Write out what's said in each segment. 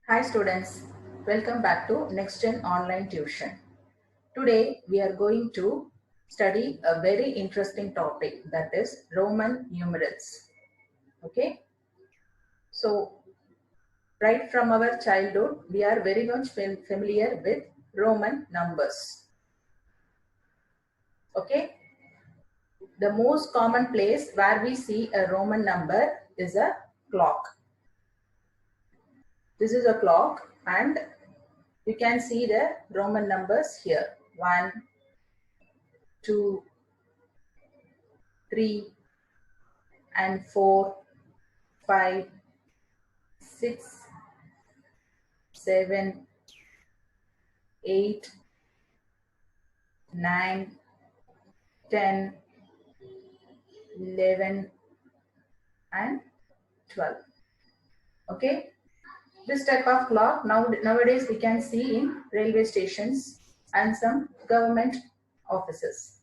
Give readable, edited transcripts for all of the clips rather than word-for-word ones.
Hi students, welcome back to Next Gen Online Tuition. Today we are going to study a very interesting topic, that is Roman numerals. Okay, so right from our childhood we are very much familiar with Roman numbers. Okay, the most common place where we see a Roman number is a clock. This is a clock and you can see the Roman numbers here: 1, 2, 3 and 4, 5, 6, 7, 8, 9, 10, 11 and 12. Okay, this type of clock nowadays we can see in railway stations and some government offices.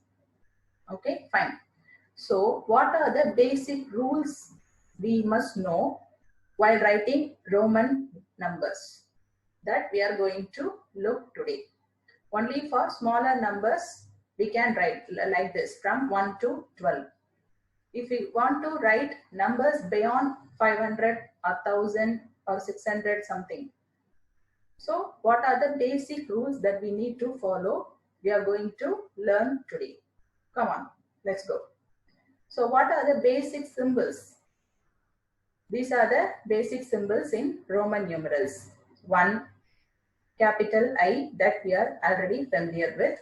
Okay, fine. So what are the basic rules we must know while writing Roman numbers? That we are going to look today. Only for smaller numbers we can write like this, from 1 to 12. If we want to write numbers beyond 500 or 1000 or 600 something, so what are the basic rules that we need to follow? We are going to learn today. Come on, let's go. So what are the basic symbols? These are the basic symbols in Roman numerals. 1, capital I, that we are already familiar with.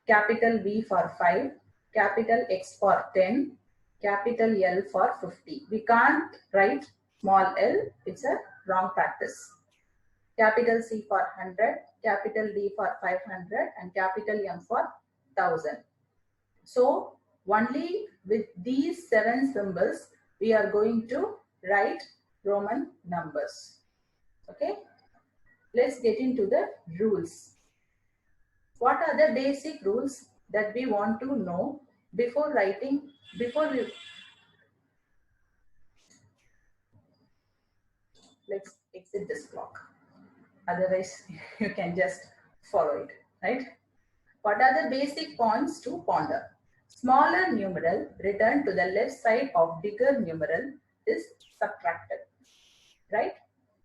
Capital V for 5, capital X for 10, capital L for 50. We can't write small l, it's a wrong practice. Capital C for 100, capital D for 500 and capital M for 1000. So only with these 7 symbols we are going to write Roman numbers. Okay, let's get into the rules. What are the basic rules that we want to know before writing, let's exit this clock. Otherwise, you can just follow it, right? What are the basic points to ponder? Smaller numeral written to the left side of bigger numeral is subtracted, right?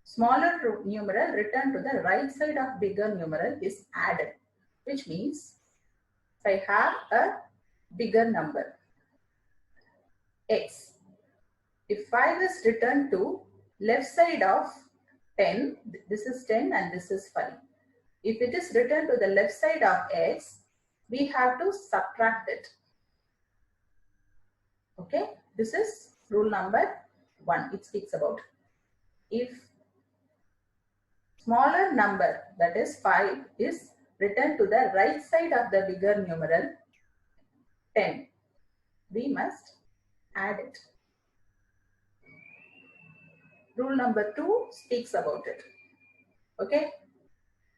Smaller numeral written to the right side of bigger numeral is added, which means if I have a bigger number, x, if 5 is written to left side of 10, this is 10 and this is 5. If it is written to the left side of x, we have to subtract it. Okay, this is rule number 1. It speaks about if smaller number, that is 5, is written to the right side of the bigger numeral 10, we must add it. Rule number 2 speaks about it. Okay,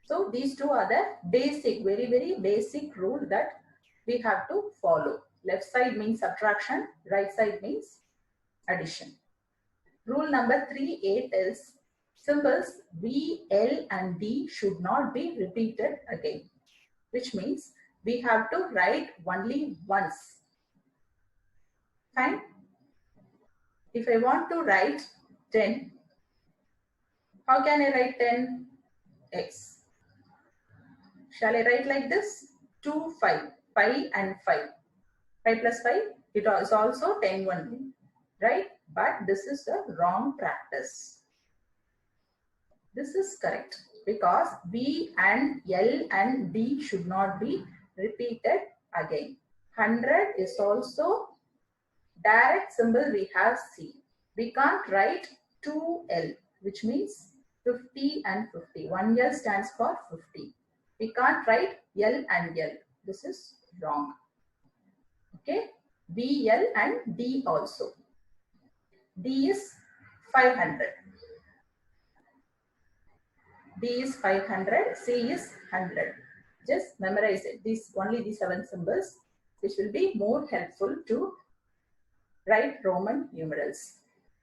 so these two are the basic, very basic rule that we have to follow. Left side means subtraction, right side means addition. Rule number 3.8 is symbols V, L and D should not be repeated again, which means we have to write only once. Fine. If I want to write 10, how can I write 10? X. Shall I write like this? 2, 5. 5 and 5. 5 plus 5, it is also 10 only, right? But this is a wrong practice. This is correct because B and L and D should not be repeated again. 100 is also direct symbol we have C. We can't write 2L, which means 50 and 50. 1L stands for 50. We can't write L and L. This is wrong. Okay, B, L and D also. D is 500. D is 500, C is 100. Just memorize it. Only these 7 symbols, which will be more helpful to write Roman numerals.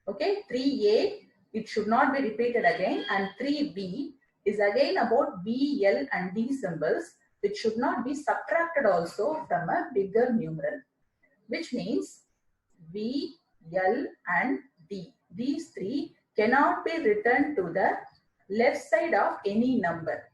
Okay, 3A, it should not be repeated again. And 3B is again about B, L and D symbols, which should not be subtracted also from a bigger numeral, which means B, L and D. These three cannot be written to the left side of any number.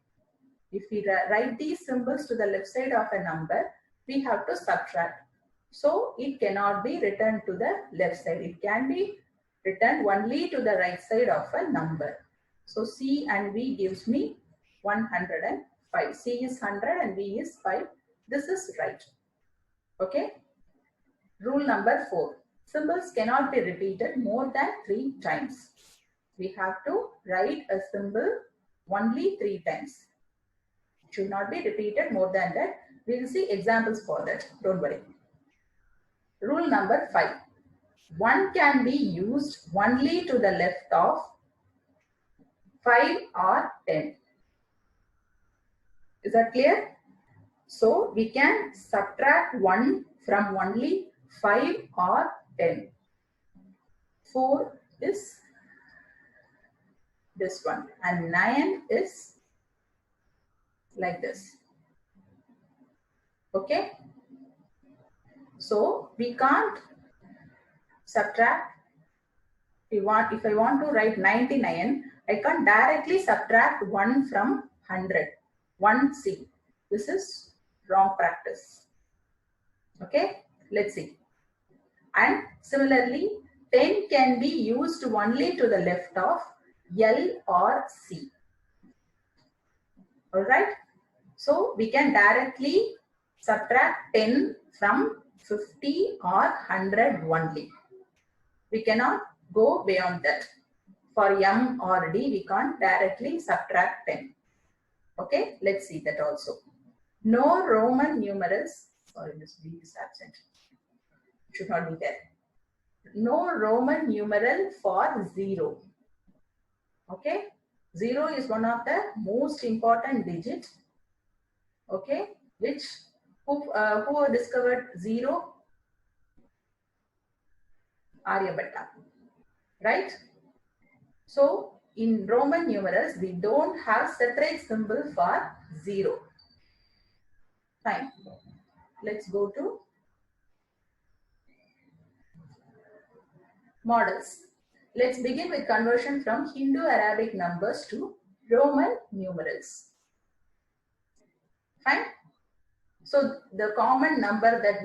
If we write these symbols to the left side of a number, we have to subtract. So it cannot be written to the left side. It can be written only to the right side of a number. So C and V gives me 105. C is 100 and V is 5. This is right. Okay. Rule number 4. Symbols cannot be repeated more than 3 times. We have to write a symbol only 3 times. It should not be repeated more than that. We will see examples for that. Don't worry. Rule number 5. 1 can be used only to the left of 5 or 10. Is that clear? So we can subtract 1 from only 5 or 10. 4 is this one and 9 is like this. Okay. So we can't subtract. If I want to write 99, I can't directly subtract 1 from 100. 1C. This is wrong practice. Okay. Let's see. And similarly, 10 can be used only to the left of L or C. Alright. So we can directly subtract 10 from 50 or 100 only. We cannot go beyond that. For M or D, we can't directly subtract 10. Okay, let's see that also. No Roman numerals. Sorry, this B is absent. It should not be there. No Roman numeral for 0. Okay, 0 is one of the most important digits. Okay, which who discovered 0? Aryabhatta, right? So in Roman numerals, we don't have separate symbol for 0. Fine. Let's go to models. Let's begin with conversion from Hindu-Arabic numbers to Roman numerals. Fine. So the common number that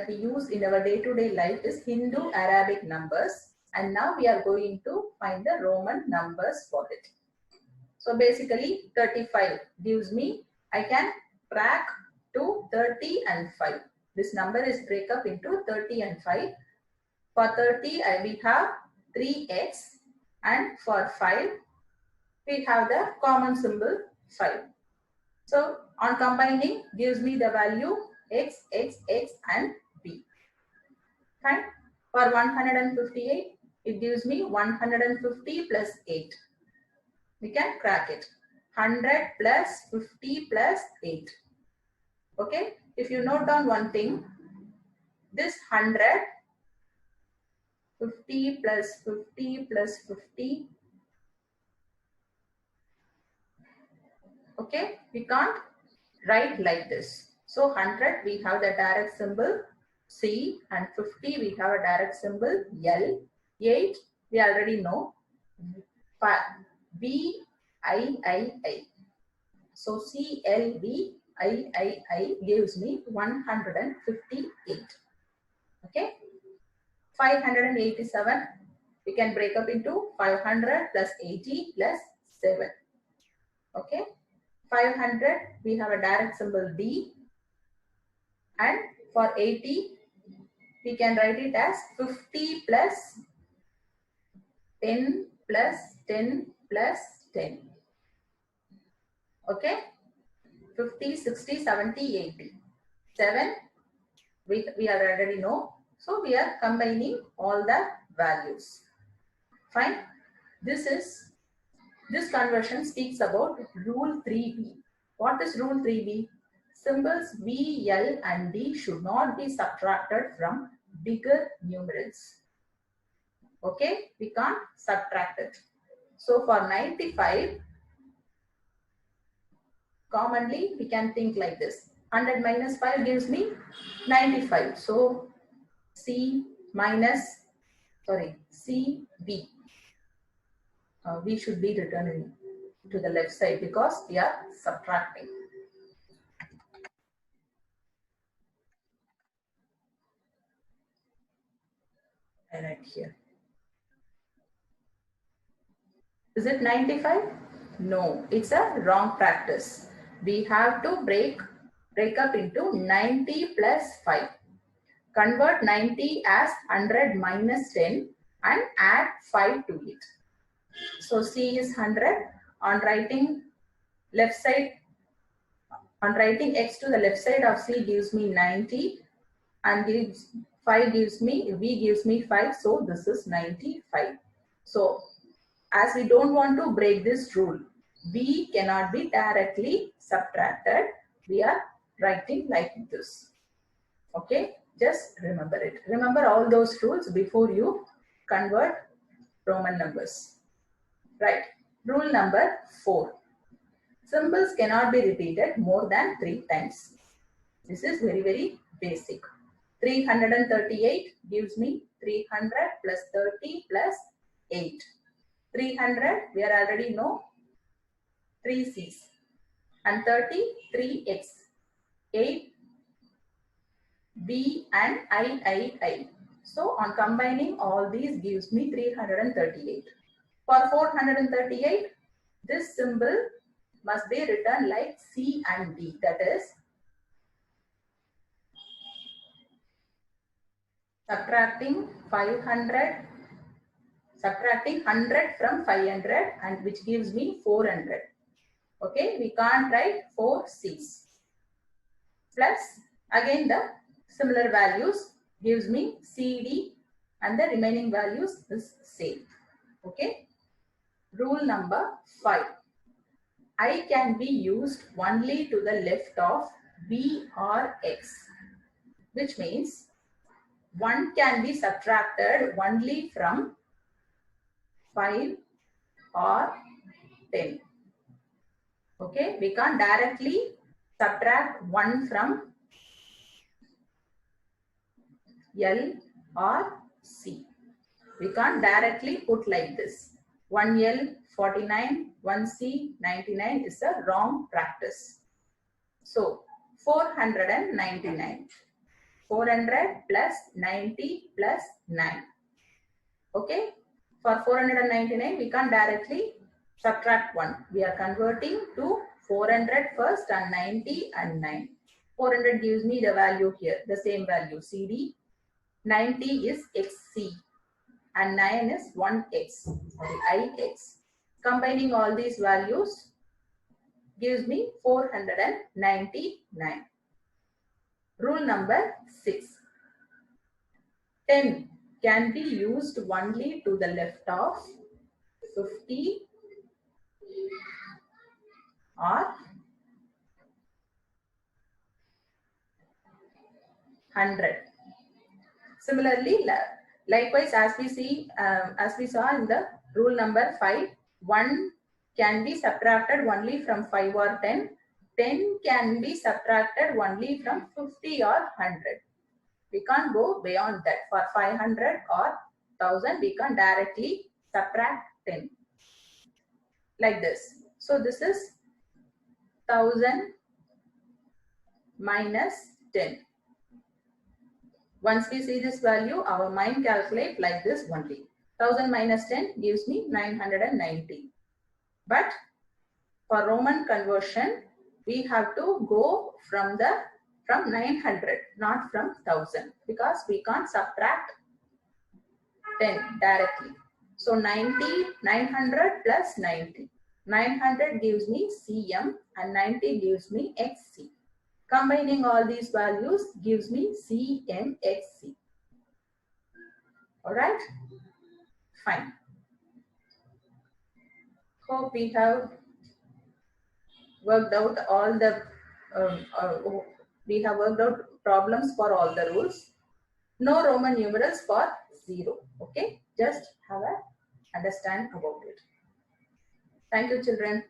we use in our day-to-day life is Hindu-Arabic numbers, and now we are going to find the Roman numbers for it. So basically 35 gives me, I can track to 30 and 5. This number is break up into 30 and 5. For 30 we have 3x, and for 5 we have the common symbol 5. So on combining gives me the value x, x, x and b. Fine. For 158, it gives me 150 plus 8. We can crack it. 100 plus 50 plus 8. Okay. If you note down one thing, this 100, 50 plus 50 plus 50. Okay. We can't write like this. So 100 we have the direct symbol C, and 50 we have a direct symbol L. 8 we already know B I I I. So C L B I gives me 158. Okay. 587 we can break up into 500 plus 80 plus 7. Okay. 500 we have a direct symbol D, and for 80 we can write it as 50 plus 10 plus 10 plus 10. Okay. 50, 60, 70, 80. 7 we already know. So we are combining all the values. Fine. This conversion speaks about rule 3b. What is rule 3b? Symbols B, L and D should not be subtracted from bigger numerals. Okay, we can't subtract it. So for 95, commonly we can think like this. 100 minus 5 gives me 95. So C minus, sorry, CB. We should be returning to the left side because we are subtracting. I write here. Is it 95? No, it's a wrong practice. We have to break up into 90 plus 5. Convert 90 as 100 minus 10 and add 5 to it. So C is 100. On writing left side, on writing X to the left side of C gives me 90 and gives 5 gives me, V gives me 5. So this is 95. So as we don't want to break this rule, V cannot be directly subtracted. We are writing like this. Okay, just remember it. Remember all those rules before you convert Roman numbers. Right. Rule number 4. Symbols cannot be repeated more than 3 times. This is very, very basic. 338 gives me 300 plus 30 plus 8. 300, we are already know 3 C's. And 30, 3X. 8, B and I. So on combining all these gives me 338. For 438, this symbol must be written like C and D. That is, subtracting 500, subtracting 100 from 500 and which gives me 400. Okay, we can't write 4 C's. Plus, again the similar values gives me CD and the remaining values is same. Okay. Rule number 5. I can be used only to the left of B or X, which means 1 can be subtracted only from 5 or 10. Okay, we can't directly subtract 1 from L or C. We can't directly put like this. 1L 49, 1C 99 is a wrong practice. So 499. 400 plus 90 plus 9. Okay. For 499, we can't directly subtract 1. We are converting to 400 first and 90 and 9. 400 gives me the value here, the same value, CD. 90 is XC. And 9 is 1x, sorry, ix. Combining all these values gives me 499. Rule number 6. 10 can be used only to the left of 50 or 100. Similarly, likewise, as we see, as we saw in the rule number 5, 1 can be subtracted only from 5 or 10. 10 can be subtracted only from 50 or 100. We can't go beyond that. For 500 or 1000, we can directly subtract 10. Like this. So this is 1000 minus 10. Once we see this value, our mind calculate like this only. 1000 minus 10 gives me 990. But for Roman conversion, we have to go from 900, not from 1000, because we can't subtract 10 directly. So 900 plus 90. 900 gives me CM and 90 gives me XC. Combining all these values gives me CMXC. Alright? Fine. Hope we have worked out all the we have worked out problems for all the rules. No Roman numerals for 0. Okay, just have a understand about it. Thank you, children.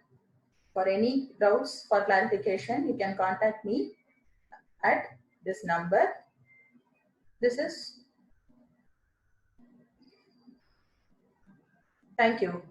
For any doubts for clarification, you can contact me at this number. Thank you.